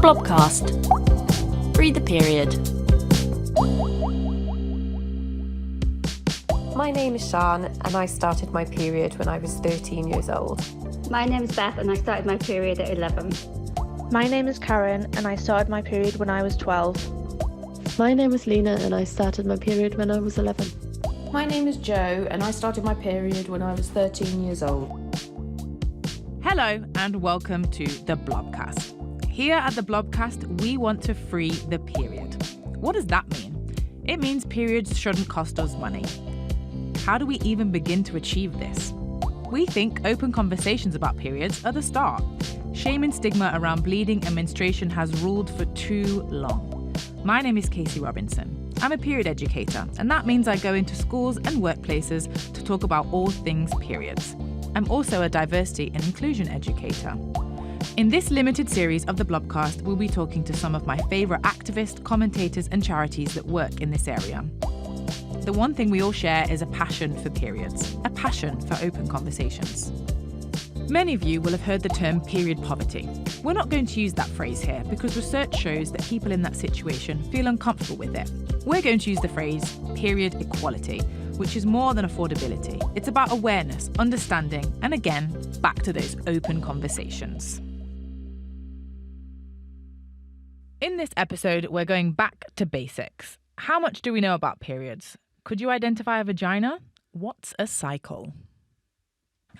Blobcast. Free the period. My name is Sian and I started my period when I was 13 years old. My name is Beth and I started my period at 11. My name is Karen and I started my period when I was 12. My name is Lena and I started my period when I was 11. My name is Jo and I started my period when I was 13 years old. Hello and welcome to the Blobcast. Here at the Blobcast, we want to free the period. What does that mean? It means periods shouldn't cost us money. How do we even begin to achieve this? We think open conversations about periods are the start. Shame and stigma around bleeding and menstruation has ruled for too long. My name is Casey Robinson. I'm a period educator, and that means I go into schools and workplaces to talk about all things periods. I'm also a diversity and inclusion educator. In this limited series of the Blobcast, we'll be talking to some of my favourite activists, commentators and charities that work in this area. The one thing we all share is a passion for periods, a passion for open conversations. Many of you will have heard the term period poverty. We're not going to use that phrase here because research shows that people in that situation feel uncomfortable with it. We're going to use the phrase period equality, which is more than affordability. It's about awareness, understanding, and again, back to those open conversations. In this episode, we're going back to basics. How much do we know about periods? Could you identify a vagina? What's a cycle?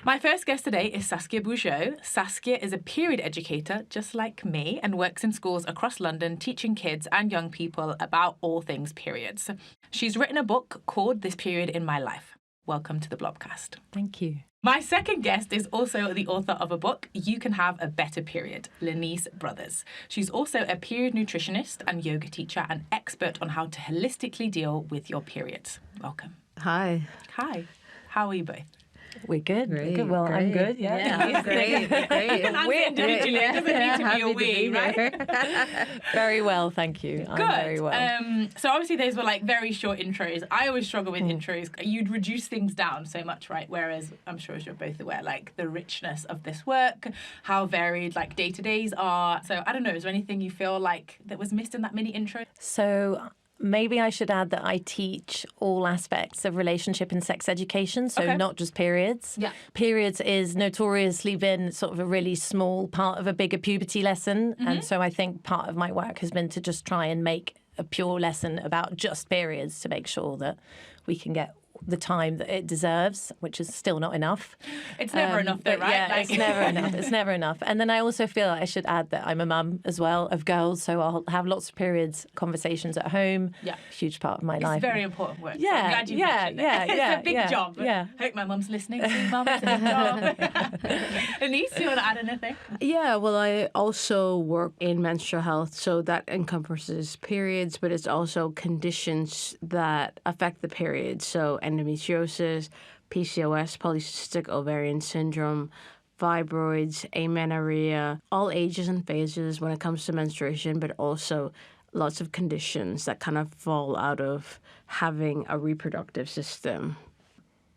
My first guest today is Saskia Boujo. Saskia is a period educator, just like me, and works in schools across London teaching kids and young people about all things periods. She's written a book called This Period in My Life. Welcome to the Blobcast. Thank you. My second guest is also the author of a book, You Can Have a Better Period, Le-Nise Brothers. She's also a period nutritionist and yoga teacher and expert on how to holistically deal with your periods. Welcome. Hi. Hi. How are you both? We're good. Great, We're good. Well, great. I'm good. Yeah. Great. We're individually. It doesn't need to be a we, right? Very well, thank you. I'm very well. So obviously those were like very short intros. I always struggle with intros. You'd reduce things down so much, right? Whereas I'm sure as you're both aware, like the richness of this work, how varied like day-to-days are. So I don't know, is there anything you feel like that was missed in that mini intro? So maybe I should add that I teach all aspects of relationship and sex education, so not just periods. Yeah. Periods is notoriously been sort of a really small part of a bigger puberty lesson. And so I think part of my work has been to just try and make a pure lesson about just periods to make sure that we can get the time that it deserves, which is still not enough. It's never enough though, right? Yeah, like... it's never enough. It's never enough. And then I also feel like I should add that I'm a mum as well of girls, so I'll have lots of periods conversations at home. Yeah. Huge part of my life. It's very important work. Yeah, so I'm glad you mentioned it. It's a big job. Yeah. Hope my mum's listening. See, mum, it's a big job. Denise, do you want to add anything? Yeah, well, I also work in menstrual health, so that encompasses periods, but it's also conditions that affect the period. So endometriosis, PCOS, polycystic ovarian syndrome, fibroids, amenorrhea, all ages and phases when it comes to menstruation, but also lots of conditions that kind of fall out of having a reproductive system.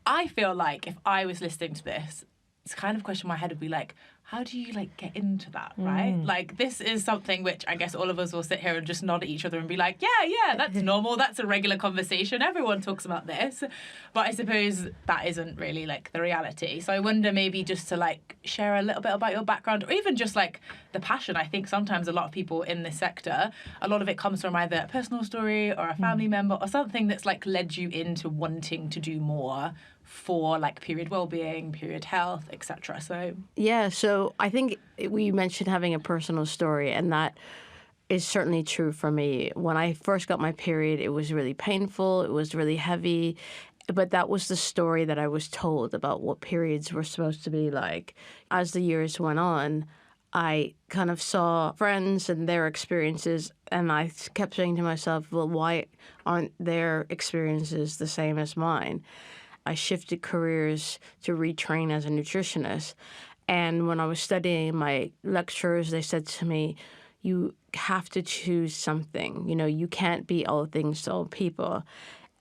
I feel like if I was listening to this, it's kind of a question in my head would be like, how do you like get into that, right? Like this is something which I guess all of us will sit here and just nod at each other and be like, yeah, that's normal. That's a regular conversation. Everyone talks about this. But I suppose that isn't really like the reality. So I wonder maybe just to like share a little bit about your background or even just like the passion. I think sometimes a lot of people in this sector, a lot of it comes from either a personal story or a family member or something that's like led you into wanting to do more for like period well-being, period health, etc. So yeah, so I think we mentioned having a personal story, and that is certainly true for me. When I first got my period, it was really painful, it was really heavy, but that was the story that I was told about what periods were supposed to be like. As the years went on, I kind of saw friends and their experiences, and I kept saying to myself, well, why aren't their experiences the same as mine? I shifted careers to retrain as a nutritionist. And when I was studying, my lecturers, they said to me, you have to choose something. You know, you can't be all things to all people.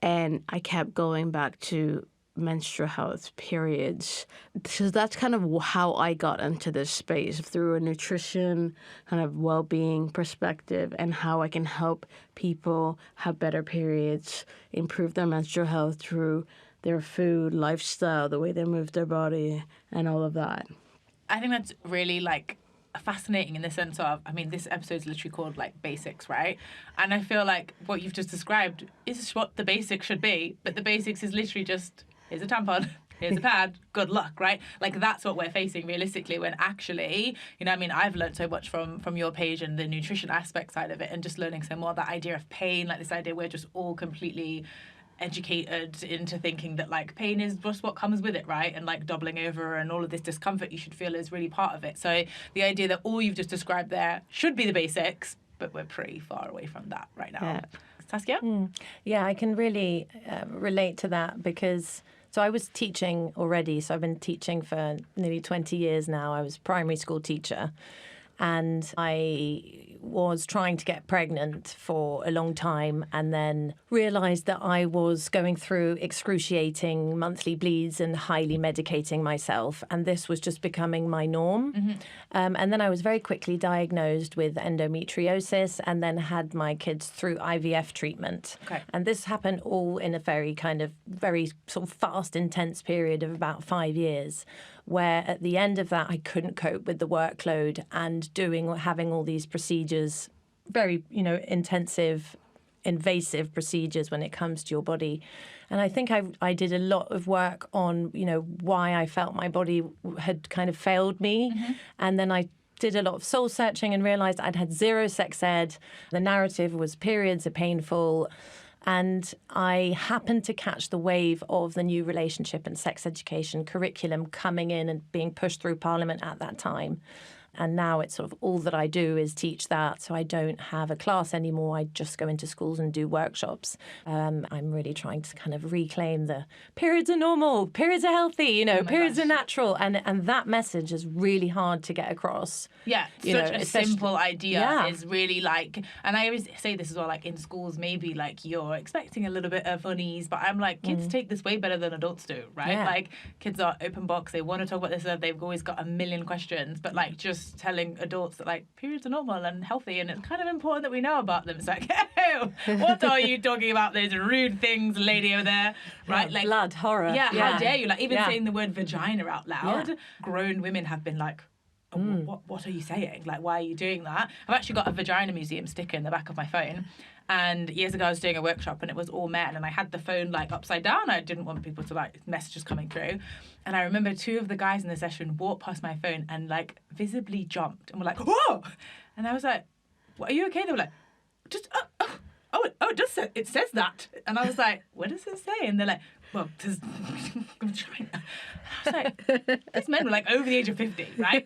And I kept going back to menstrual health, periods. So that's kind of how I got into this space, through a nutrition kind of well-being perspective, and how I can help people have better periods, improve their menstrual health through their food, lifestyle, the way they move their body, and all of that. I think that's really like fascinating in the sense of, I mean, this episode's literally called like basics, right? And I feel like what you've just described is what the basics should be, but the basics is literally just, here's a tampon, here's a pad, good luck, right? Like that's what we're facing realistically, when actually, you know, I mean, I've learned so much from your page and the nutrition aspect side of it, and just learning some more, that idea of pain, like this idea we're just all completely educated into thinking that like pain is just what comes with it, right? And like doubling over and all of this discomfort you should feel is really part of it. So the idea that all you've just described there should be the basics, but we're pretty far away from that right now. Yeah. Saskia? Yeah, I can really relate to that, because so I was teaching already. So I've been teaching for nearly 20 years now. I was a primary school teacher, and I was trying to get pregnant for a long time, and then realised that I was going through excruciating monthly bleeds and highly medicating myself, and this was just becoming my norm. And then I was very quickly diagnosed with endometriosis, and then had my kids through IVF treatment. Okay. And this happened all in a very sort of fast, intense period of about 5 years, where at the end of that I couldn't cope with the workload and having all these procedures, very, intensive, invasive procedures when it comes to your body. And I think I did a lot of work on, why I felt my body had kind of failed me. And then I did a lot of soul searching and realised I'd had zero sex ed. The narrative was periods are painful. And I happened to catch the wave of the new relationship and sex education curriculum coming in and being pushed through Parliament at that time. And now it's sort of all that I do is teach that. So I don't have a class anymore. I just go into schools and do workshops. I'm really trying to kind of reclaim the periods are normal, periods are healthy, periods are natural. And that message is really hard to get across. Yeah, such a simple idea is really like, and I always say this as well, like in schools, maybe like you're expecting a little bit of unease, but I'm like, kids take this way better than adults do, right? Yeah. Like kids are open box, they want to talk about this stuff, they've always got a million questions, but like just telling adults that like periods are normal and healthy, and it's kind of important that we know about them. It's like, oh, what are you talking about, those rude things, lady over there, right? Yeah, like blood, horror. Yeah, how dare you? Like even saying the word vagina out loud, grown women have been like, oh, what are you saying? Like, why are you doing that? I've actually got a vagina museum sticker in the back of my phone. And years ago, I was doing a workshop and it was all men, and I had the phone like upside down. I didn't want people to like messages coming through. And I remember two of the guys in the session walked past my phone and like visibly jumped and were like, whoa! And I was like, what, are you okay? They were like, just, it says that. And I was like, what does it say? And they're like, well, vagina. I was like, these men were like over the age of 50, right?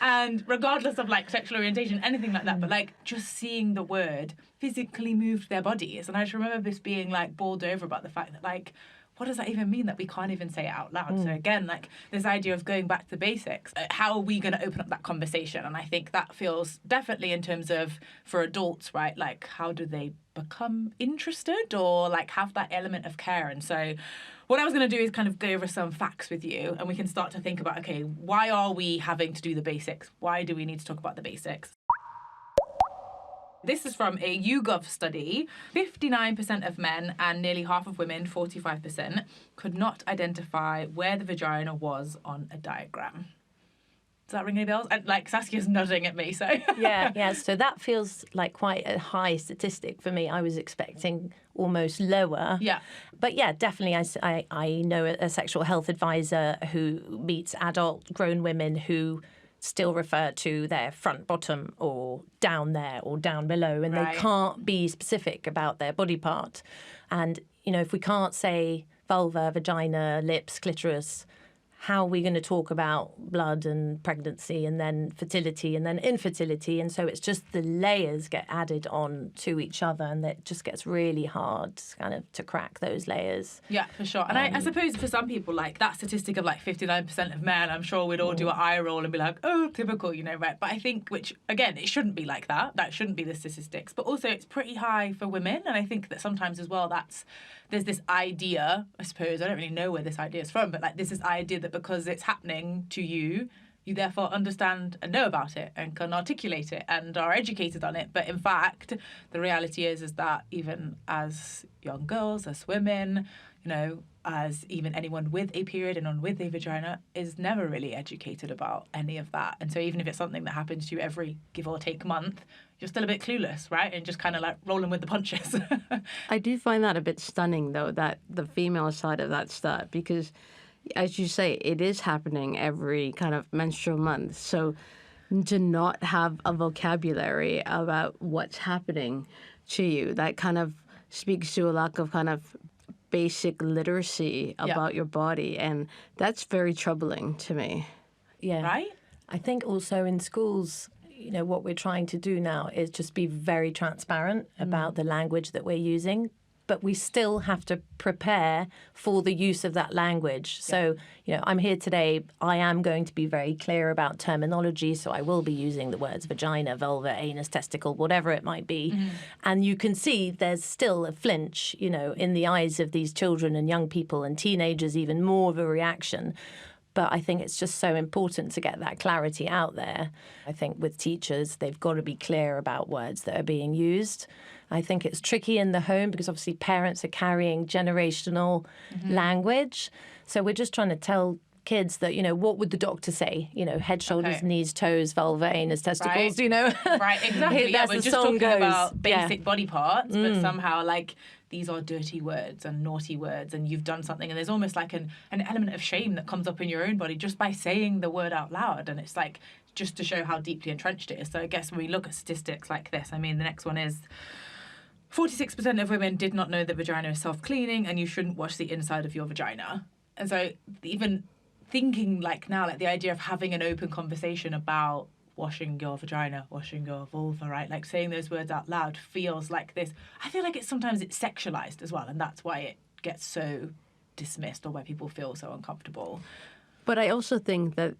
And regardless of like sexual orientation, anything like that, but like just seeing the word physically moved their bodies. And I just remember this being like bowled over about the fact that like, what does that even mean that we can't even say it out loud? So again, like this idea of going back to basics, how are we going to open up that conversation? And I think that feels definitely in terms of for adults, right? Like how do they become interested or like have that element of care? And so what I was going to do is kind of go over some facts with you, and we can start to think about, okay, why are we having to do the basics? Why do we need to talk about the basics? This is from a YouGov study. 59% of men and nearly half of women, 45%, could not identify where the vagina was on a diagram. Does that ring any bells? And like Saskia's nodding at me, so. Yeah. So that feels like quite a high statistic for me. I was expecting almost lower. Yeah. But yeah, definitely I know a sexual health advisor who meets adult grown women who still refer to their front bottom or down there or down below, and they can't be specific about their body part. And, if we can't say vulva, vagina, lips, clitoris, how are we going to talk about blood and pregnancy and then fertility and then infertility? And so it's just the layers get added on to each other, and it just gets really hard kind of to crack those layers. Yeah, for sure. And I suppose for some people, like that statistic of like 59% of men, I'm sure we'd all do an eye roll and be like, oh, typical, you know, right? But I think, which again, it shouldn't be like that. That shouldn't be the statistics. But also it's pretty high for women. And I think that sometimes as well, there's this idea, I suppose, I don't really know where this idea is from, but like there's this idea that because it's happening to you, you therefore understand and know about it and can articulate it and are educated on it. But in fact, the reality is that even as young girls, as women, you know, as even anyone with a period and with a vagina is never really educated about any of that. And so even if it's something that happens to you every give or take month, you're still a bit clueless, right? And just kind of like rolling with the punches. I do find that a bit stunning, though, that the female side of that stat, because as you say, it is happening every kind of menstrual month. So to not have a vocabulary about what's happening to you, that kind of speaks to a lack of kind of basic literacy about your body. And that's very troubling to me. Yeah. Right? I think also in schools, you know, what we're trying to do now is just be very transparent about the language that we're using, but we still have to prepare for the use of that language. So, you know, I'm here today, I am going to be very clear about terminology, so I will be using the words vagina, vulva, anus, testicle, whatever it might be. And you can see there's still a flinch, you know, in the eyes of these children and young people and teenagers, even more of a reaction. But I think it's just so important to get that clarity out there. I think with teachers, they've got to be clear about words that are being used. I think it's tricky in the home because obviously parents are carrying generational language. So we're just trying to tell kids that, you know, what would the doctor say? You know, head, shoulders, knees, toes, vulva, anus, testicles, you know. Right, exactly. Yeah, As we're the just song talking goes. about basic body parts, but somehow like these are dirty words and naughty words and you've done something, and there's almost like an element of shame that comes up in your own body just by saying the word out loud, and it's like just to show how deeply entrenched it is. So I guess when we look at statistics like this, I mean, the next one is 46% of women did not know that vagina is self-cleaning and you shouldn't wash the inside of your vagina. And so even thinking like now, like the idea of having an open conversation about washing your vagina, washing your vulva, right? Like saying those words out loud feels like this. I feel like it's sexualized as well, and that's why it gets so dismissed or why people feel so uncomfortable. But I also think that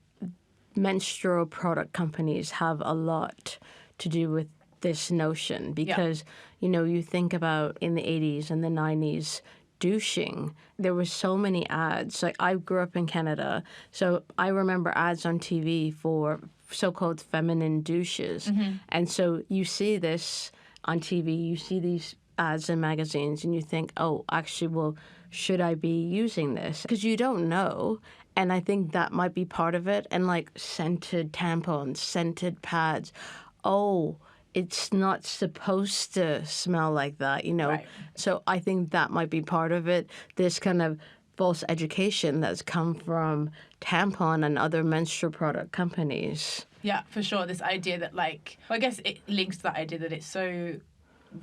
menstrual product companies have a lot to do with this notion because, you know, you think about in the 80s and the 90s, douching, there were so many ads. Like I grew up in Canada, so I remember ads on TV for so-called feminine douches. And so you see this on TV, you see these ads in magazines, and you think, oh, actually, well, should I be using this? Because you don't know. And I think that might be part of it. And like scented tampons, scented pads. Oh, it's not supposed to smell like that, you know. Right. So I think that might be part of it. This kind of false education that's come from tampon and other menstrual product companies. Yeah, for sure. This idea that like, well, I guess it links to that idea that it's so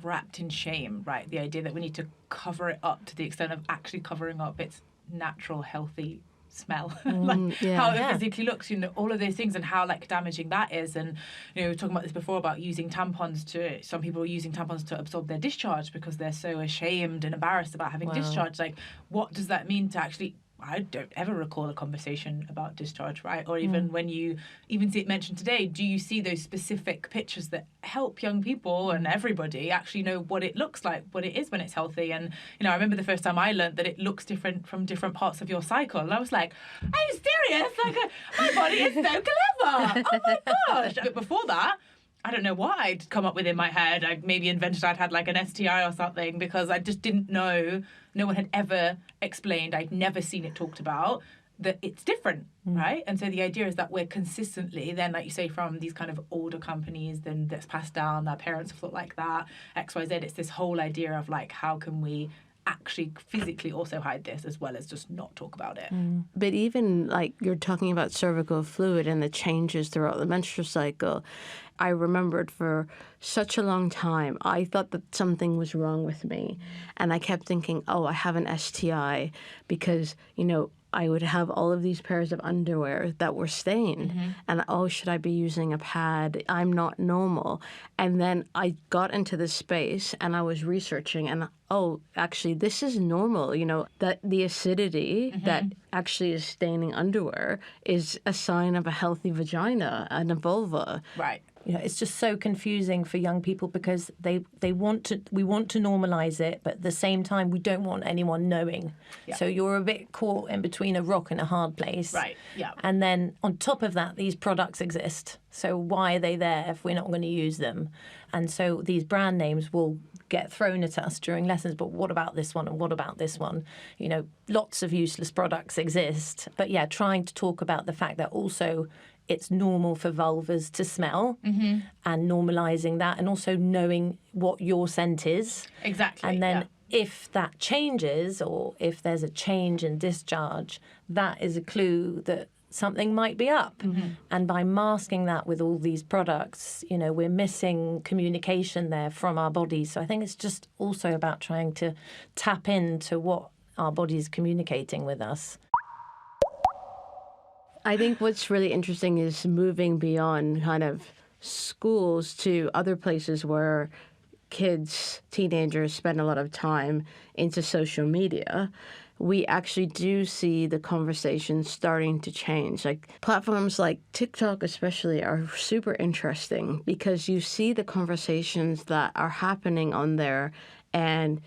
wrapped in shame, right? The idea that we need to cover it up to the extent of actually covering up its natural, healthy smell, how it physically looks, you know, all of those things, and how like damaging that is. And you know, we were talking about this before about using tampons to, some people are using tampons to absorb their discharge because they're so ashamed and embarrassed about having discharge. Like, what does that mean to actually, I don't ever recall a conversation about discharge, right? Or even when you even see it mentioned today, do you see those specific pictures that help young people and everybody actually know what it looks like, what it is when it's healthy? And, you know, I remember the first time I learned that it looks different from different parts of your cycle. And I was like, are you serious? Like, my body is so clever. Oh my gosh. But before that, I don't know what I'd come up with in my head. I maybe invented I'd had like an STI or something because I just didn't know. No one had ever explained. I'd never seen it talked about that it's different, right? And so the idea is that we're consistently then, like you say, from these kind of older companies, then that's passed down, their parents have thought like that, XYZ. It's this whole idea of like, how can we actually physically also hide this as well as just not talk about it. But even like you're talking about cervical fluid and the changes throughout the menstrual cycle, I remembered for such a long time, I thought that something was wrong with me. And I kept thinking, oh, I have an STI because, you know, I would have all of these pairs of underwear that were stained. And, oh, should I be using a pad? I'm not normal. And then I got into this space and I was researching and, oh, actually, this is normal. You know, that the acidity that actually is staining underwear is a sign of a healthy vagina and a vulva. Right. You know, it's just so confusing for young people because we want to normalize it, but at the same time, we don't want anyone knowing. Yeah. So you're a bit caught in between a rock and a hard place. Right, yeah. And then on top of that, these products exist. So why are they there if we're not going to use them? And so these brand names will get thrown at us during lessons, but what about this one and what about this one? You know, lots of useless products exist. But yeah, trying to talk about the fact that also it's normal for vulvas to smell and normalising that and also knowing what your scent is. Exactly. And then if that changes or if there's a change in discharge, that is a clue that something might be up. And by masking that with all these products, you know, we're missing communication there from our bodies. So I think it's just also about trying to tap into what our body's communicating with us. I think what's really interesting is moving beyond kind of schools to other places where kids, teenagers spend a lot of time into social media. We actually do see the conversation starting to change. Like platforms like TikTok especially are super interesting because you see the conversations that are happening on there and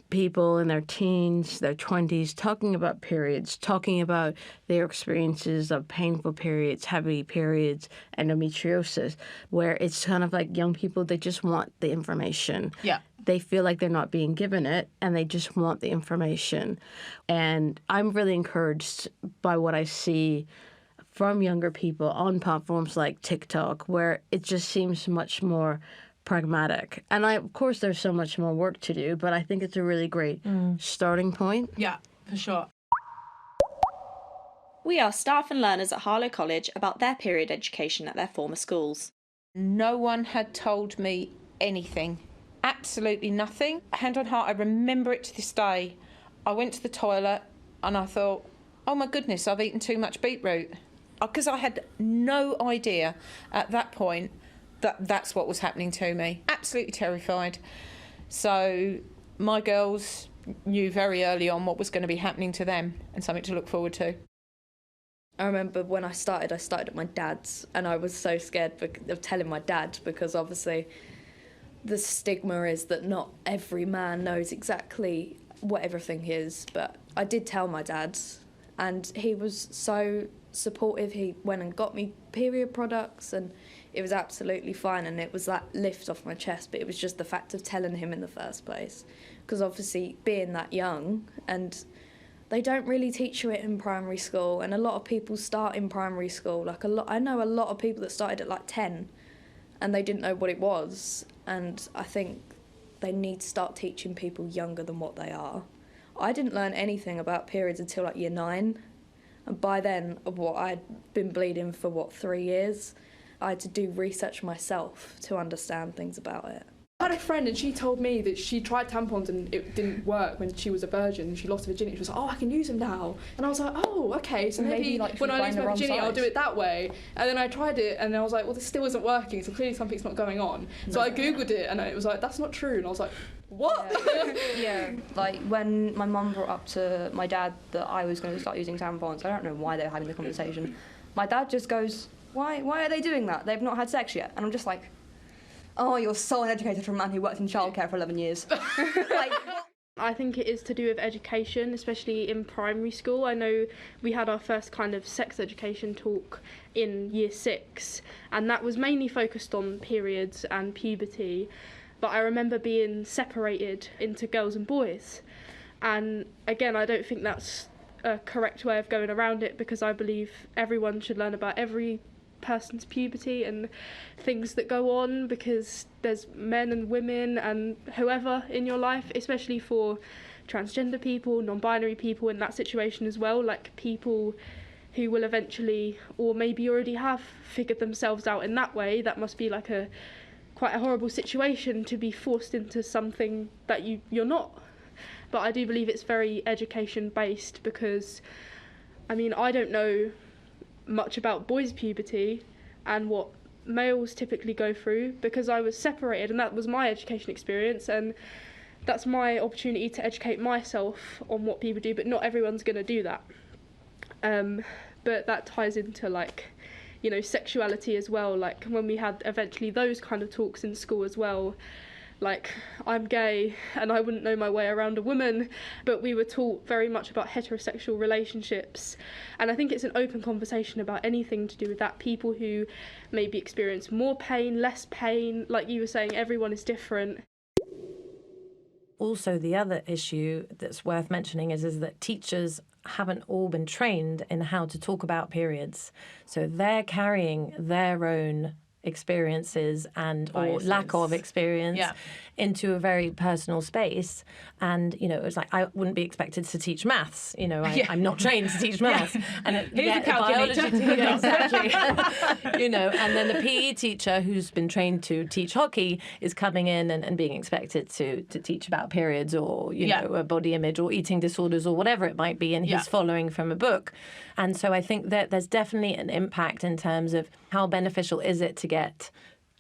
people in their teens, their 20s, talking about periods, talking about their experiences of painful periods, heavy periods, endometriosis, where it's kind of like young people, they just want the information. Yeah. They feel like they're not being given it, and they just want the information. And I'm really encouraged by what I see from younger people on platforms like TikTok, where it just seems much more pragmatic. And of course, there's so much more work to do, but I think it's a really great starting point. Yeah, for sure. We asked staff and learners at Harlow College about their period education at their former schools. No one had told me anything. Absolutely nothing. Hand on heart, I remember it to this day. I went to the toilet and I thought, oh my goodness, I've eaten too much beetroot. Because I had no idea at that point that's what was happening to me. Absolutely terrified. So my girls knew very early on what was going to be happening to them and something to look forward to. I remember when I started at my dad's, and I was so scared of telling my dad because obviously the stigma is that not every man knows exactly what everything is. But I did tell my dad, and he was so supportive. He went and got me period products, and it was absolutely fine, and it was that lift off my chest. But it was just the fact of telling him in the first place, because obviously being that young, and they don't really teach you it in primary school, and a lot of people start in primary school. Like I know a lot of people that started at like 10, and they didn't know what it was. And I think they need to start teaching people younger than what they are. I didn't learn anything about periods until like year 9, and by then, I'd been bleeding for 3 years. I had to do research myself to understand things about it. I had a friend and she told me that she tried tampons and it didn't work when she was a virgin and she lost her virginity. She was like, oh, I can use them now. And I was like, oh, okay, so maybe like, when I lose my virginity, I'll do it that way. And then I tried it and I was like, well, this still isn't working, so clearly something's not going on. So I Googled it and it was like, that's not true. And I was like, what? Yeah, like when my mum brought up to my dad that I was going to start using tampons, I don't know why they were having the conversation. My dad just goes, why are they doing that? They've not had sex yet. And I'm just like, oh, you're so uneducated for a man who worked in childcare for 11 years. I think it is to do with education, especially in primary school. I know we had our first kind of sex education talk in year 6, and that was mainly focused on periods and puberty. But I remember being separated into girls and boys. And again, I don't think that's a correct way of going around it, because I believe everyone should learn about every person's puberty and things that go on, because there's men and women and whoever in your life, especially for transgender people, non-binary people in that situation as well, like people who will eventually, or maybe already have, figured themselves out in that way. That must be like quite a horrible situation to be forced into something that you're not. but I do believe it's very education based because, I mean, I don't know much about boys' puberty and what males typically go through because I was separated, and that was my education experience, and that's my opportunity to educate myself on what people do, but not everyone's going to do that. But that ties into, like, you know, sexuality as well. Like, when we had eventually those kind of talks in school as well, like, I'm gay and I wouldn't know my way around a woman, but we were taught very much about heterosexual relationships. And I think it's an open conversation about anything to do with that. People who maybe experience more pain, less pain, like you were saying, everyone is different. Also, the other issue that's worth mentioning is that teachers haven't all been trained in how to talk about periods. So they're carrying their own experiences and or lack of experience into a very personal space. And, you know, it was like, I wouldn't be expected to teach maths. You know, I'm not trained to teach maths. And here's a calculator. Exactly. You know, and then the PE teacher who's been trained to teach hockey is coming in and being expected to teach about periods or, you know, body image or eating disorders or whatever it might be. And he's following from a book. And so I think that there's definitely an impact in terms of how beneficial is it to get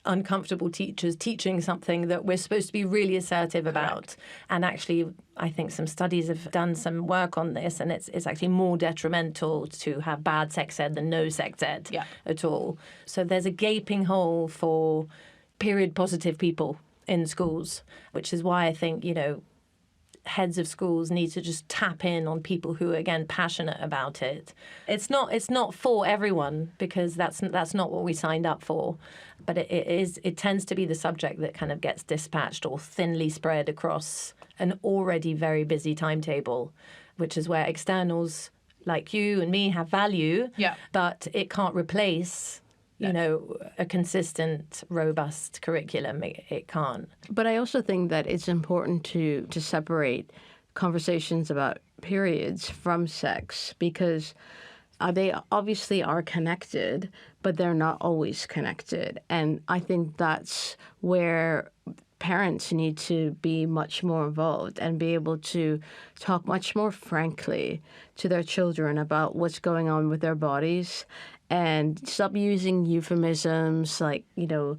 uncomfortable teachers teaching something that we're supposed to be really assertive about. And actually, I think some studies have done some work on this, and it's actually more detrimental to have bad sex ed than no sex ed at all. So there's a gaping hole for period positive people in schools, which is why I think, you know, heads of schools need to just tap in on people who are, again, passionate about it. It's not for everyone because that's not what we signed up for, but it tends to be the subject that kind of gets dispatched or thinly spread across an already very busy timetable, which is where externals like you and me have value, but it can't replace you know, a consistent, robust curriculum. It can't. But I also think that it's important to separate conversations about periods from sex because they obviously are connected, but they're not always connected. And I think that's where parents need to be much more involved and be able to talk much more frankly to their children about what's going on with their bodies and stop using euphemisms like, you know,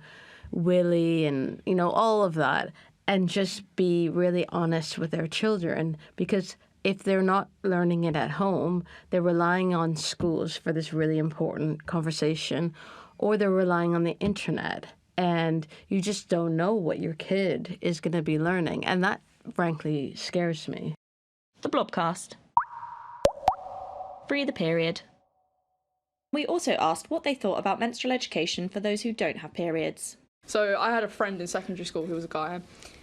willy and, you know, all of that, and just be really honest with their children because if they're not learning it at home, they're relying on schools for this really important conversation, or they're relying on the internet. And you just don't know what your kid is going to be learning. And that, frankly, scares me. The Blobcast. Free the period. We also asked what they thought about menstrual education for those who don't have periods. So I had a friend in secondary school who was a guy,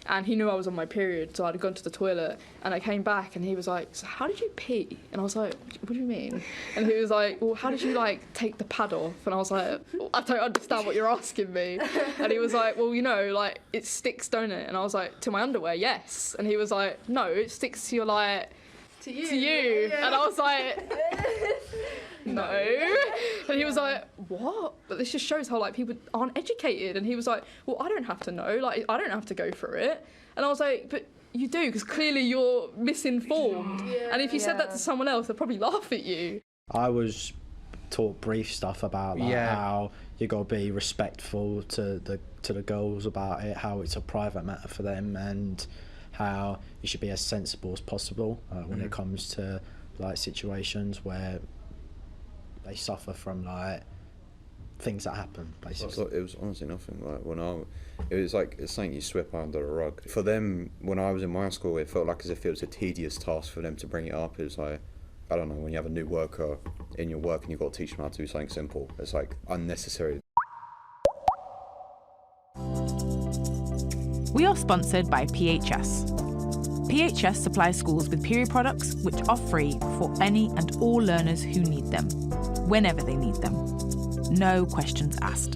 and he knew I was on my period, so I'd gone to the toilet, and I came back, and he was like, so how did you pee? And I was like, what do you mean? And he was like, well, how did you, like, take the pad off? And I was like, well, I don't understand what you're asking me. And he was like, well, you know, like, it sticks, don't it? And I was like, to my underwear, yes. And he was like, no, it sticks to your, like, to you. Yeah. And I was like... No. And he was like, what? But this just shows how, like, people aren't educated. And he was like, well, I don't have to know. Like, I don't have to go through it. And I was like, but you do, because clearly you're misinformed. Yeah. And if you said that to someone else, they'd probably laugh at you. I was taught brief stuff about like, how you got to be respectful to the girls about it, how it's a private matter for them, and how you should be as sensible as possible when it comes to, like, situations where they suffer from, like, things that happen, basically. It was honestly nothing. Like, it was like, it's something you sweep under the rug. For them, when I was in my school, it felt like as if it was a tedious task for them to bring it up. It was like, I don't know, when you have a new worker in your work and you've got to teach them how to do something simple, it's like unnecessary. We are sponsored by PHS. PHS supplies schools with period products which are free for any and all learners who need them, whenever they need them. No questions asked.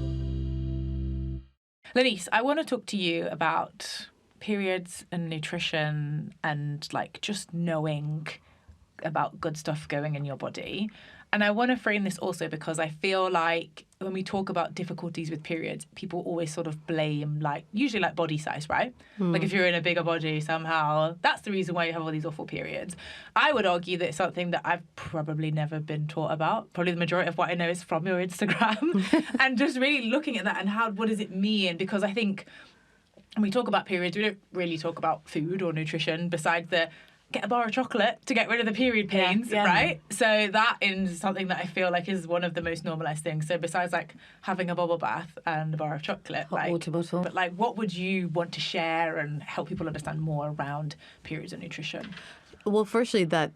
Le-Nise, I want to talk to you about periods and nutrition and, like, just knowing about good stuff going in your body. And I want to frame this also because I feel like when we talk about difficulties with periods, people always sort of blame, like, usually like body size, right? Like if you're in a bigger body somehow, that's the reason why you have all these awful periods. I would argue that it's something that I've probably never been taught about. Probably the majority of what I know is from your Instagram. And just really looking at that and what does it mean? Because I think when we talk about periods, we don't really talk about food or nutrition besides the get a bar of chocolate to get rid of the period pains, right? So that is something that I feel like is one of the most normalised things. So besides like having a bubble bath and a bar of chocolate, hot water bottle. But like, what would you want to share and help people understand more around periods and nutrition? Well, firstly, that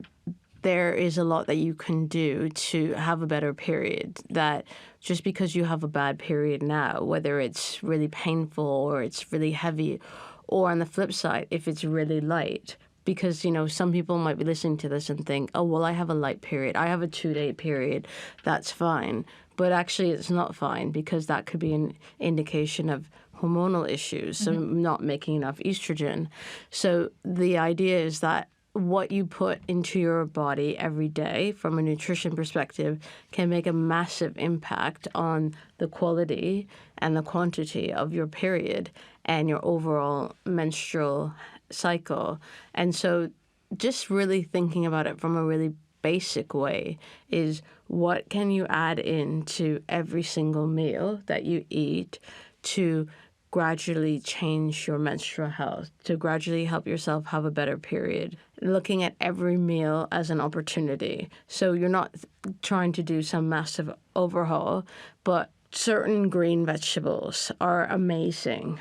there is a lot that you can do to have a better period. That just because you have a bad period now, whether it's really painful or it's really heavy, or on the flip side, if it's really light. Because, you know, some people might be listening to this and think, oh, well, I have a light period. I have a 2-day period. That's fine. But actually, it's not fine because that could be an indication of hormonal issues, so not making enough estrogen. So the idea is that what you put into your body every day from a nutrition perspective can make a massive impact on the quality and the quantity of your period and your overall menstrual cycle. And so just really thinking about it from a really basic way is what can you add into every single meal that you eat to gradually change your menstrual health, to gradually help yourself have a better period. Looking at every meal as an opportunity. So you're not trying to do some massive overhaul, but certain green vegetables are amazing.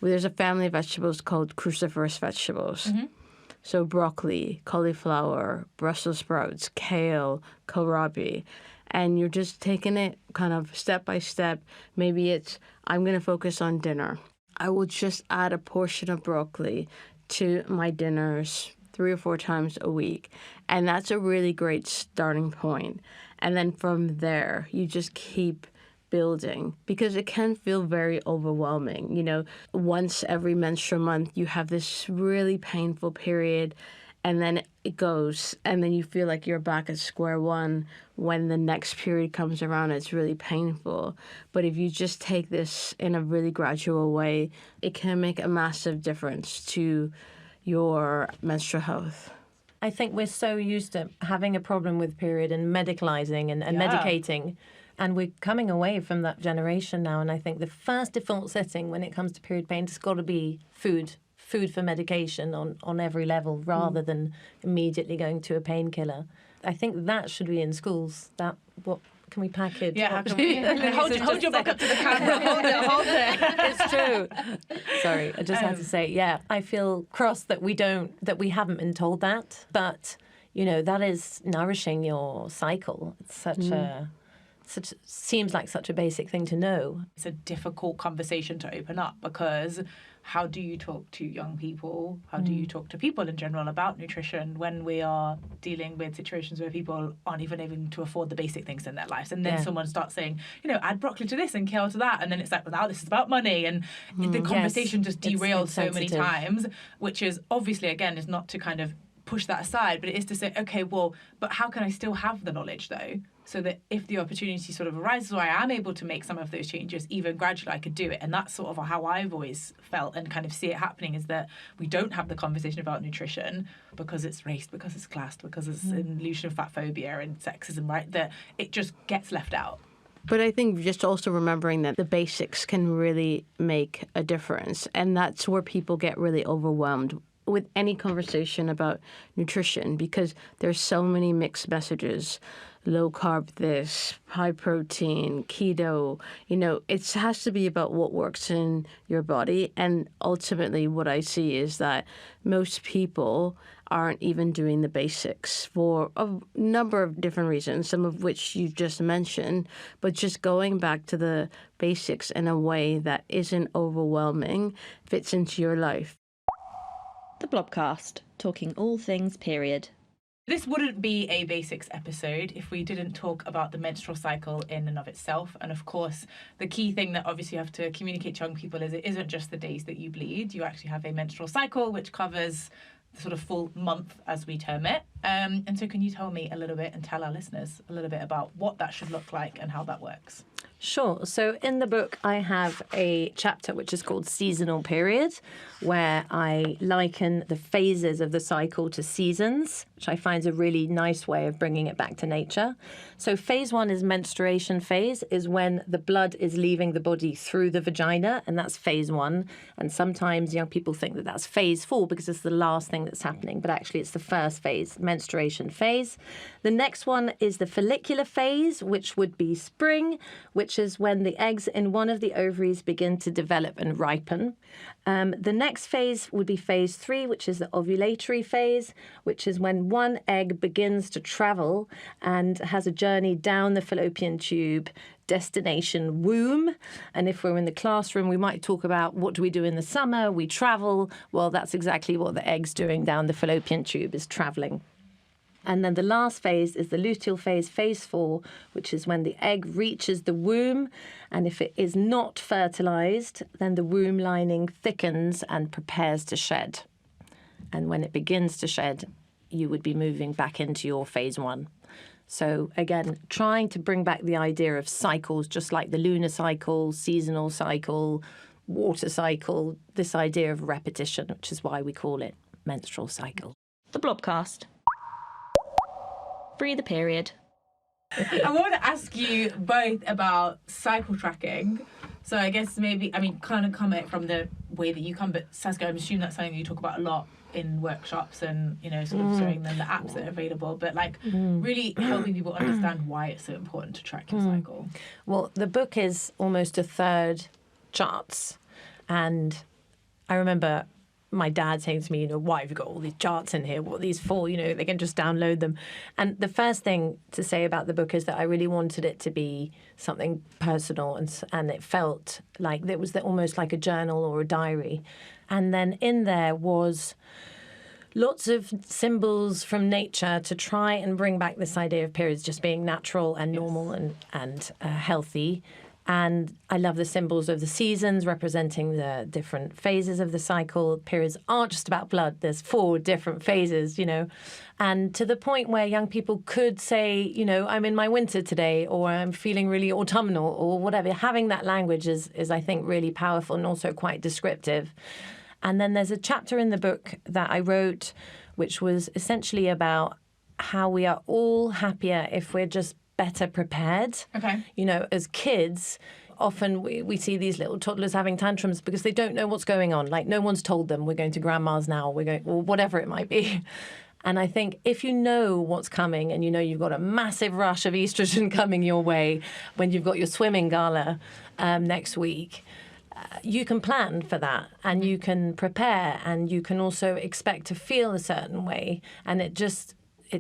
There's a family of vegetables called cruciferous vegetables. So broccoli, cauliflower, Brussels sprouts, kale, kohlrabi. And you're just taking it kind of step by step. Maybe it's, I'm going to focus on dinner. I will just add a portion of broccoli to my dinners 3 or 4 times a week. And that's a really great starting point. And then from there, you just keep building, because it can feel very overwhelming. You know, once every menstrual month, you have this really painful period, and then it goes, and then you feel like you're back at square one when the next period comes around. It's really painful. But if you just take this in a really gradual way, it can make a massive difference to your menstrual health. I think we're so used to having a problem with period and medicalising and medicating. And we're coming away from that generation now. And I think the first default setting when it comes to period pain has got to be food for medication on every level, rather than immediately going to a painkiller. I think that should be in schools. What can we package? Yeah, how can we? hold your book up to the camera. Hold it. It's true. Sorry, I just had to say, yeah, I feel cross that we haven't been told that. But, you know, that is nourishing your cycle. It's seems like such a basic thing to know. It's a difficult conversation to open up, because how do you talk to young people? How do you talk to people in general about nutrition when we are dealing with situations where people aren't even able to afford the basic things in their lives? And then someone starts saying, you know, add broccoli to this and kale to that. And then it's like, well, now this is about money. And the conversation just derails so many times, which is obviously, again, is not to kind of push that aside, but it is to say, okay, well, but how can I still have the knowledge though? So that if the opportunity sort of arises where I am able to make some of those changes, even gradually, I could do it. And that's sort of how I've always felt and kind of see it happening, is that we don't have the conversation about nutrition because it's race, because it's class, because it's an illusion of fat phobia and sexism, right? That it just gets left out. But I think just also remembering that the basics can really make a difference. And that's where people get really overwhelmed with any conversation about nutrition, because there's so many mixed messages. Low carb this, high protein, keto, you know, it has to be about what works in your body. And ultimately what I see is that most people aren't even doing the basics for a number of different reasons, some of which you just mentioned, but just going back to the basics in a way that isn't overwhelming fits into your life. The Blobcast, talking all things period. This wouldn't be a basics episode if we didn't talk about the menstrual cycle in and of itself. And of course, the key thing that obviously you have to communicate to young people is it isn't just the days that you bleed. You actually have a menstrual cycle which covers sort of full month, as we term it. And so can you tell me a little bit and tell our listeners a little bit about what that should look like and how that works? Sure. So in the book, I have a chapter which is called Seasonal Period, where I liken the phases of the cycle to seasons, which I find is a really nice way of bringing it back to nature. So phase 1 is menstruation phase, is when the blood is leaving the body through the vagina, and that's phase 1. And sometimes young people think that that's phase 4 because it's the last thing that's happening, but actually it's the first phase, menstruation phase. The next one is the follicular phase, which would be spring, which is when the eggs in one of the ovaries begin to develop and ripen. The next phase would be phase 3, which is the ovulatory phase, which is when one egg begins to travel and has a journey down the fallopian tube, destination womb. And if we're in the classroom, we might talk about what do we do in the summer? We travel. Well, that's exactly what the egg's doing down the fallopian tube, is traveling. And then the last phase is the luteal phase, phase 4, which is when the egg reaches the womb. And if it is not fertilized, then the womb lining thickens and prepares to shed. And when it begins to shed, you would be moving back into your phase 1. So again, trying to bring back the idea of cycles, just like the lunar cycle, seasonal cycle, water cycle, this idea of repetition, which is why we call it menstrual cycle. The Blobcast. Free the period. I want to ask you both about cycle tracking. So I guess maybe, kind of come at it from the way that you come, but Saskia, I'm assuming that's something that you talk about a lot in workshops and, sort of showing them the apps that are available, but really helping people understand why it's so important to track your cycle. Well, the book is almost a third charts. And I remember my dad saying to me, why have you got all these charts in here? What are these for? They can just download them. And the first thing to say about the book is that I really wanted it to be something personal, and it felt like it was almost like a journal or a diary. And then in there was lots of symbols from nature to try and bring back this idea of periods just being natural and normal and healthy. And I love the symbols of the seasons representing the different phases of the cycle. Periods aren't just about blood. There's 4 different phases, And to the point where young people could say, I'm in my winter today, or I'm feeling really autumnal, or whatever. Having that language is I think, really powerful and also quite descriptive. And then there's a chapter in the book that I wrote, which was essentially about how we are all happier if we're just better prepared. Okay. As kids, often we see these little toddlers having tantrums because they don't know what's going on. Like, no one's told them we're going to grandma's now, or whatever it might be. And I think if you know what's coming and you've got a massive rush of estrogen coming your way when you've got your swimming gala next week, you can plan for that and you can prepare and you can also expect to feel a certain way. And it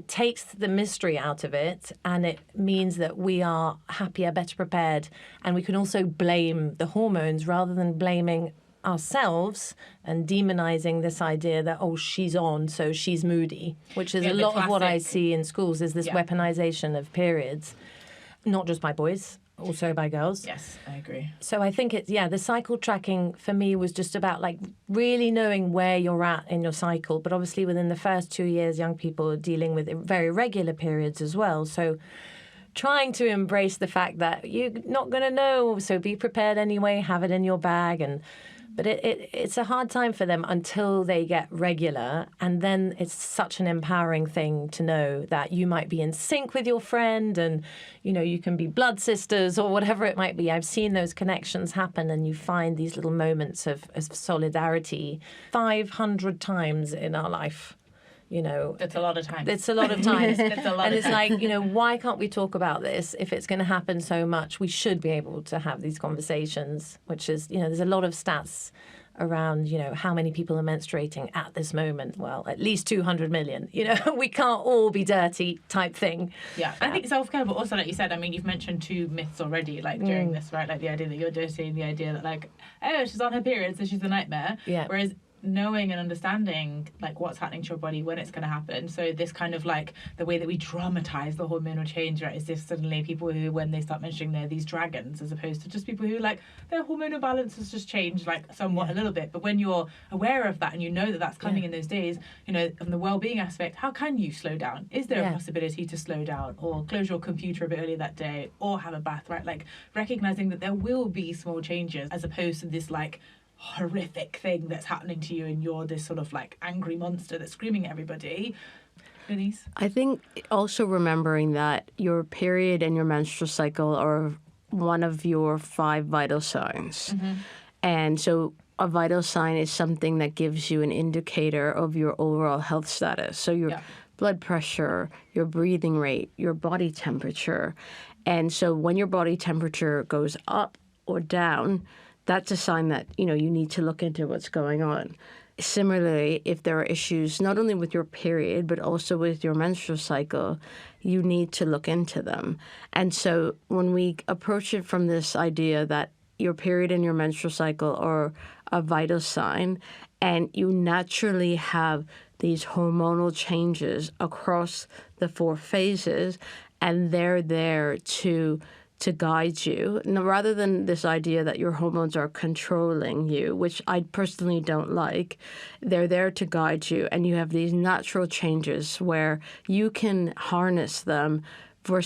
takes the mystery out of it, and it means that we are happier, better prepared, and we can also blame the hormones rather than blaming ourselves and demonizing this idea that, she's on, so she's moody, which is a lot of what I see in schools, is this weaponization of periods, not just by boys, also by girls. Yes, I agree. So I think the cycle tracking for me was just about really knowing where you're at in your cycle. But obviously within the first 2 years, young people are dealing with very regular periods as well. So trying to embrace the fact that you're not going to know, so be prepared anyway, have it in your bag. But it's a hard time for them until they get regular. And then it's such an empowering thing to know that you might be in sync with your friend and, you can be blood sisters or whatever it might be. I've seen those connections happen, and you find these little moments of solidarity 500 times in our life. It's a lot of times. It's a lot of times. It's like, why can't we talk about this? If it's going to happen so much, we should be able to have these conversations, which is, there's a lot of stats around, how many people are menstruating at this moment. Well, at least 200 million. We can't all be dirty type thing. Yeah, I think self-care, but also, like you said, you've mentioned 2 myths already, during this, right? Like the idea that you're dirty and the idea that, she's on her period, so she's a nightmare. Yeah. Whereas knowing and understanding like what's happening to your body when it's going to happen. So this kind of like the way that we dramatize the hormonal change, right, is if suddenly people who, when they start mentioning they're these dragons, as opposed to just people who like their hormonal balance has just changed like somewhat a little bit. But when you're aware of that and you know that that's coming in those days, you know, from the well-being aspect, how can you slow down? Is there a possibility to slow down, or close your computer a bit earlier that day, or have a bath, right? Like recognizing that there will be small changes, as opposed to this like horrific thing that's happening to you and you're this sort of like angry monster that's screaming at everybody. Le-Nise? I think also remembering that your period and your menstrual cycle are one of your 5 vital signs. Mm-hmm. And so a vital sign is something that gives you an indicator of your overall health status. So your blood pressure, your breathing rate, your body temperature. And so when your body temperature goes up or down, that's a sign that, you know, you need to look into what's going on. Similarly, if there are issues not only with your period, but also with your menstrual cycle, you need to look into them. And so when we approach it from this idea that your period and your menstrual cycle are a vital sign, and you naturally have these hormonal changes across the 4 phases, and they're there to guide you, rather than this idea that your hormones are controlling you, which I personally don't like. They're there to guide you, and you have these natural changes where you can harness them for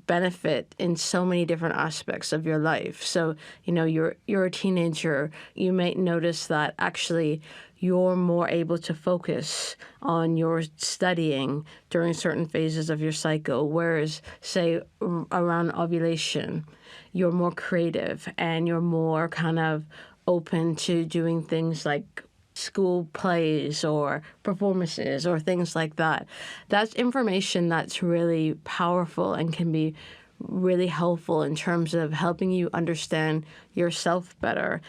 benefit in so many different aspects of your life. So, you know, you're a teenager, you may notice that actually you're more able to focus on your studying during certain phases of your cycle, whereas, say, around ovulation, you're more creative and you're more kind of open to doing things like school plays or performances or things like that. That's information that's really powerful and can be really helpful in terms of helping you understand yourself better.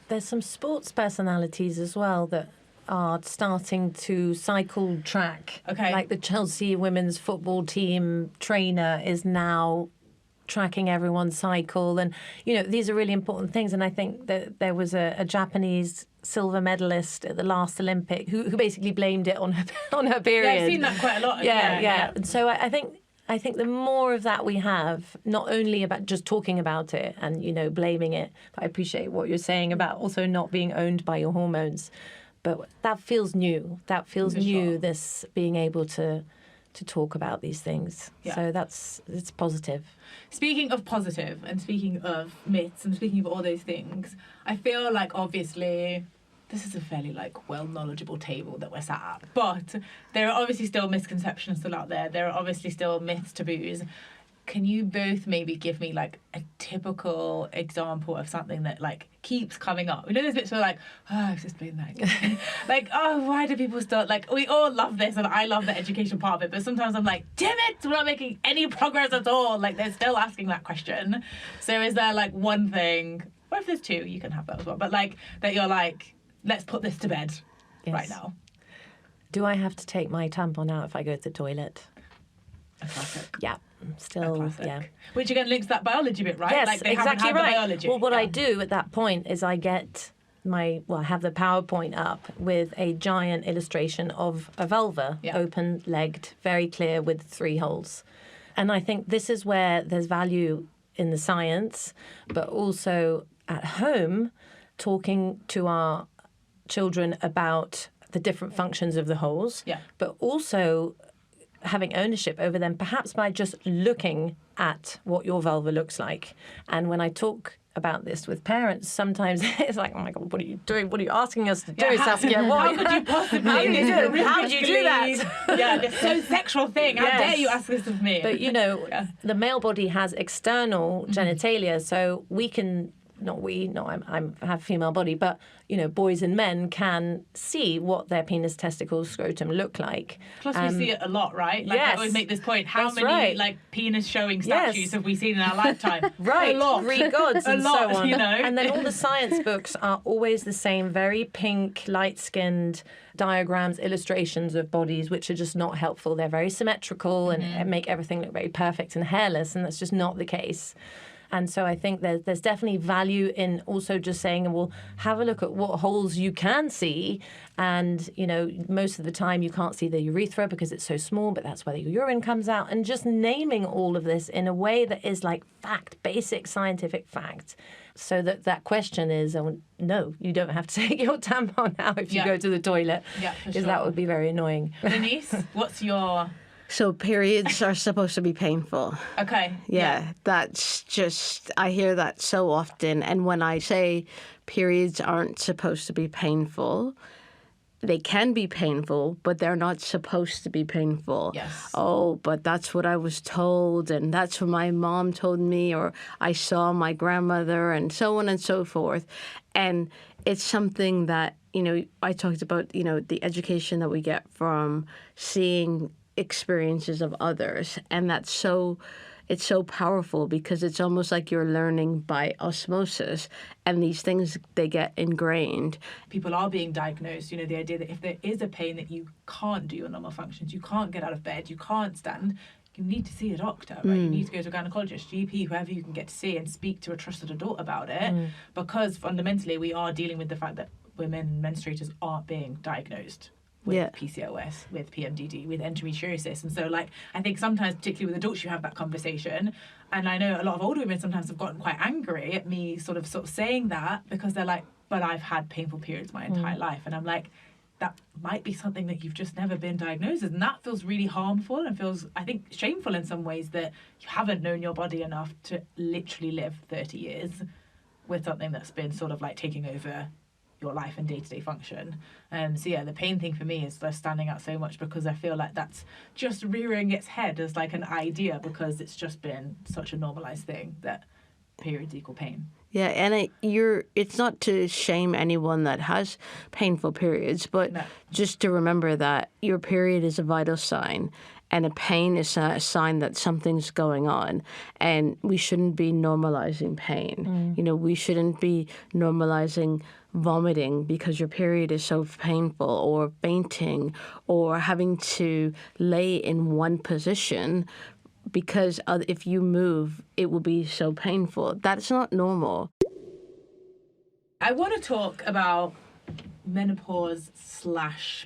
There's some sports personalities as well that are starting to cycle track. Okay. Like the Chelsea women's football team trainer is now tracking everyone's cycle. And, you know, these are really important things. And I think that there was a Japanese silver medalist at the last Olympic who basically blamed it on her period. Yeah, I've seen that quite a lot. Yeah. And so I think the more of that we have, not only about just talking about it and, you know, blaming it, but I appreciate what you're saying about also not being owned by your hormones. But that feels new. That feels new, sure. This being able to talk about these things. Yeah. So it's positive. Speaking of positive and speaking of myths and speaking of all those things, I feel like obviously this is a fairly like well knowledgeable table that we're sat at, but there are obviously still misconceptions still out there. There are obviously still myths, taboos. Can you both maybe give me like a typical example of something that like keeps coming up? You know, there's bits where like, oh, I've just explained that again. Like, oh, why do people still like? We all love this, and I love the education part of it. But sometimes I'm like, damn it, we're not making any progress at all. Like, they're still asking that question. So is there like one thing, or if there's 2, you can have that as well. But like that you're like, let's put this to bed right now. Do I have to take my tampon out if I go to the toilet? A classic. Yeah. Still, yeah. Which again links that biology bit, right? Yes, like they exactly haven't had right. The biology. Well, what I do at that point is I get I have the PowerPoint up with a giant illustration of a vulva, open-legged, very clear with 3 holes. And I think this is where there's value in the science, but also at home, talking to our children about the different functions of the holes, but also having ownership over them, perhaps by just looking at what your vulva looks like. And when I talk about this with parents, sometimes it's like, oh my God, what are you doing? What are you asking us to do, Saskia? How could you possibly how did you do that? Yeah, this so sexual thing. How dare you ask this of me? But, you know, the male body has external genitalia, so we can... I have a female body, but, you know, boys and men can see what their penis, testicles, scrotum look like. Plus we see it a lot, right? Like, I always make this point. How many, like, penis-showing statues have we seen in our lifetime? Right. A lot. Greek gods and lot, so on. You know? And then all the science books are always the same, very pink, light-skinned diagrams, illustrations of bodies, which are just not helpful. They're very symmetrical and make everything look very perfect and hairless, and that's just not the case. And so I think there's definitely value in also just saying, well, have a look at what holes you can see. And, you know, most of the time you can't see the urethra because it's so small, but that's where the urine comes out. And just naming all of this in a way that is like fact, basic scientific fact. So that question is, no, you don't have to take your tampon out if you go to the toilet. Yeah, for because sure. that would be very annoying. Le-Nise, what's your... So periods are supposed to be painful. Okay. Yeah, that's just, I hear that so often. And when I say periods aren't supposed to be painful, they can be painful, but they're not supposed to be painful. Yes. Oh, but that's what I was told, and that's what my mom told me, or I saw my grandmother, and so on and so forth. And it's something that, you know, I talked about, you know, the education that we get from seeing experiences of others, and it's so powerful because it's almost like you're learning by osmosis, and these things, they get ingrained. People are being diagnosed, you know, the idea that if there is a pain that you can't do your normal functions, you can't get out of bed, you can't stand, you need to see a doctor, right? You need to go to a gynecologist, GP, whoever you can get to see, and speak to a trusted adult about it, because fundamentally we are dealing with the fact that women menstruators aren't being diagnosed with PCOS, with PMDD, with endometriosis. And so, like, I think sometimes, particularly with adults, you have that conversation. And I know a lot of older women sometimes have gotten quite angry at me sort of saying that, because they're like, but I've had painful periods my entire life. And I'm like, that might be something that you've just never been diagnosed with. And that feels really harmful and feels, I think, shameful in some ways, that you haven't known your body enough to literally live 30 years with something that's been sort of like taking over your life and day-to-day function. So yeah, the pain thing for me is just standing out so much, because I feel like that's just rearing its head as like an idea, because it's just been such a normalized thing that periods equal pain. Yeah, and it's not to shame anyone that has painful periods, but just to remember that your period is a vital sign, and a pain is a sign that something's going on, and we shouldn't be normalizing pain. You know, we shouldn't be normalizing vomiting because your period is so painful, or fainting, or having to lay in one position because if you move, it will be so painful. That's not normal. I want to talk about menopause /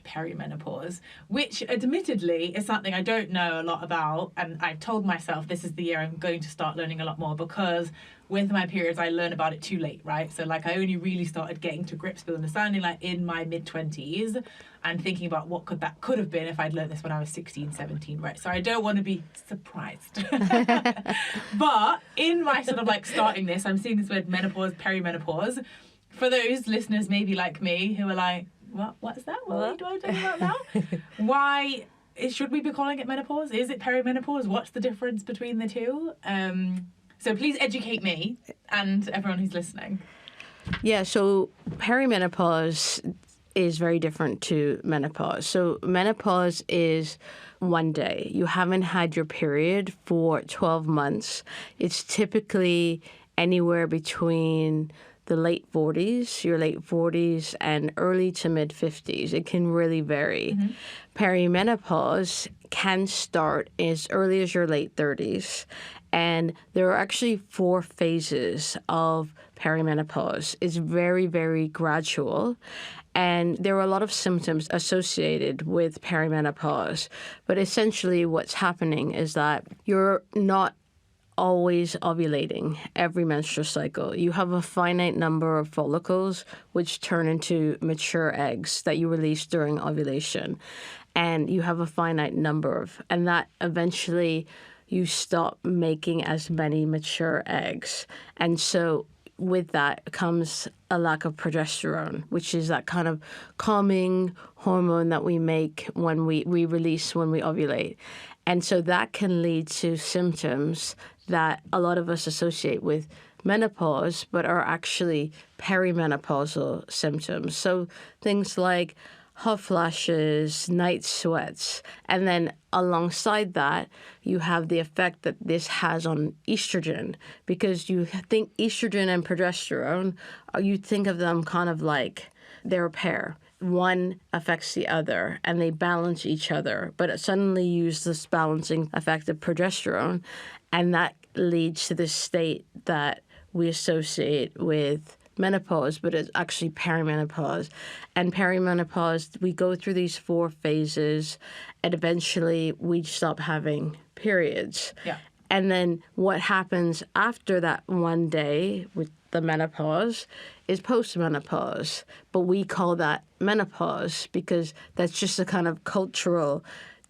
perimenopause, which admittedly is something I don't know a lot about, and I've told myself this is the year I'm going to start learning a lot more, because with my periods I learn about it too late, right? So like I only really started getting to grips with understanding like in my mid-20s, and thinking about what could have been if I'd learned this when I was 16, 17, right? So I don't want to be surprised. But in my sort of like starting this, I'm seeing this word menopause, perimenopause. For those listeners maybe like me who are like, what is that? What do I talk about now? Why should we be calling it menopause? Is it perimenopause? What's the difference between the two? So please educate me and everyone who's listening. Yeah, so perimenopause is very different to menopause. So menopause is one day. You haven't had your period for 12 months. It's typically anywhere between the late 40s, your late 40s, and early to mid 50s. It can really vary. Perimenopause can start as early as your late 30s. And there are actually 4 phases of perimenopause. It's very, very gradual. And there are a lot of symptoms associated with perimenopause. But essentially what's happening is that you're not always ovulating every menstrual cycle. You have a finite number of follicles which turn into mature eggs that you release during ovulation. And you have a finite number of, and that eventually you stop making as many mature eggs. And so with that comes a lack of progesterone, which is that kind of calming hormone that we make when we release when we ovulate. And so that can lead to symptoms that a lot of us associate with menopause, but are actually perimenopausal symptoms. So things like hot flashes, night sweats, and then alongside that, you have the effect that this has on estrogen, because you think estrogen and progesterone, you think of them kind of like they're a pair. One affects the other, and they balance each other. But suddenly you use this balancing effect of progesterone, and that leads to this state that we associate with menopause, but it's actually perimenopause. And perimenopause, we go through these 4 phases, and eventually we stop having periods. Yeah. And then what happens after that one day with the menopause is postmenopause. But we call that menopause because that's just a kind of cultural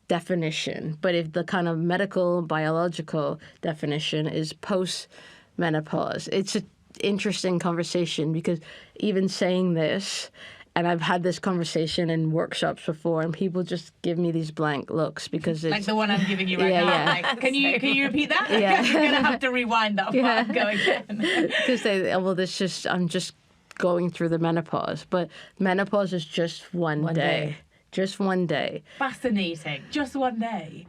definition. But if the kind of medical, biological definition is postmenopause, it's an interesting conversation because even saying this, and I've had this conversation in workshops before, and people just give me these blank looks because it's... Like the one I'm giving you right now. Yeah. Like, can you repeat that? Yeah. You're going to have to rewind that part and go again. Because I'm just going through the menopause. But menopause is just one day. Just one day. Fascinating. Just one day.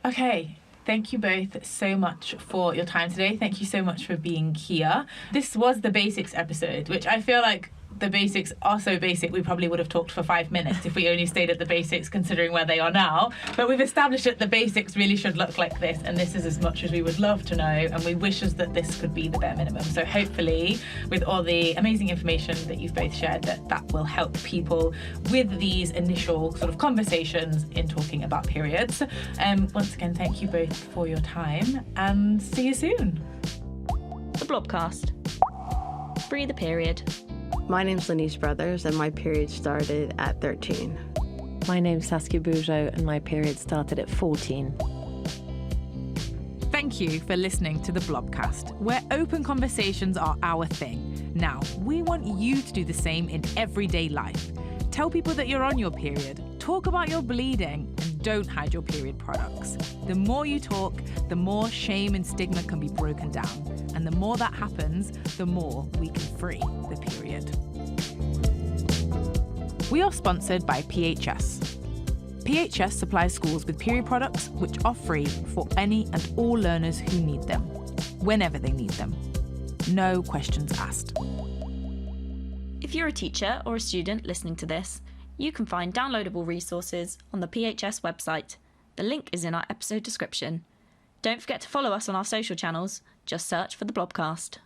Okay. Thank you both so much for your time today. Thank you so much for being here. This was the basics episode, which I feel like the basics are so basic we probably would have talked for 5 minutes if we only stayed at the basics considering where they are now. But we've established that the basics really should look like this, and this is as much as we would love to know, and we wish us that this could be the bare minimum. So hopefully with all the amazing information that you've both shared, that will help people with these initial sort of conversations in talking about periods. Once again, thank you both for your time, and see you soon. The Blobcast. Free the period. My name's Le-Nise Brothers, and my period started at 13. My name's Saskia Boujo, and my period started at 14. Thank you for listening to the Blobcast, where open conversations are our thing. Now, we want you to do the same in everyday life. Tell people that you're on your period. Talk about your bleeding, and don't hide your period products. The more you talk, the more shame and stigma can be broken down. And the more that happens, the more we can free the period. We are sponsored by PHS. PHS supplies schools with period products which are free for any and all learners who need them, whenever they need them. No questions asked. If you're a teacher or a student listening to this, you can find downloadable resources on the PHS website. The link is in our episode description. Don't forget to follow us on our social channels. Just search for the Blobcast.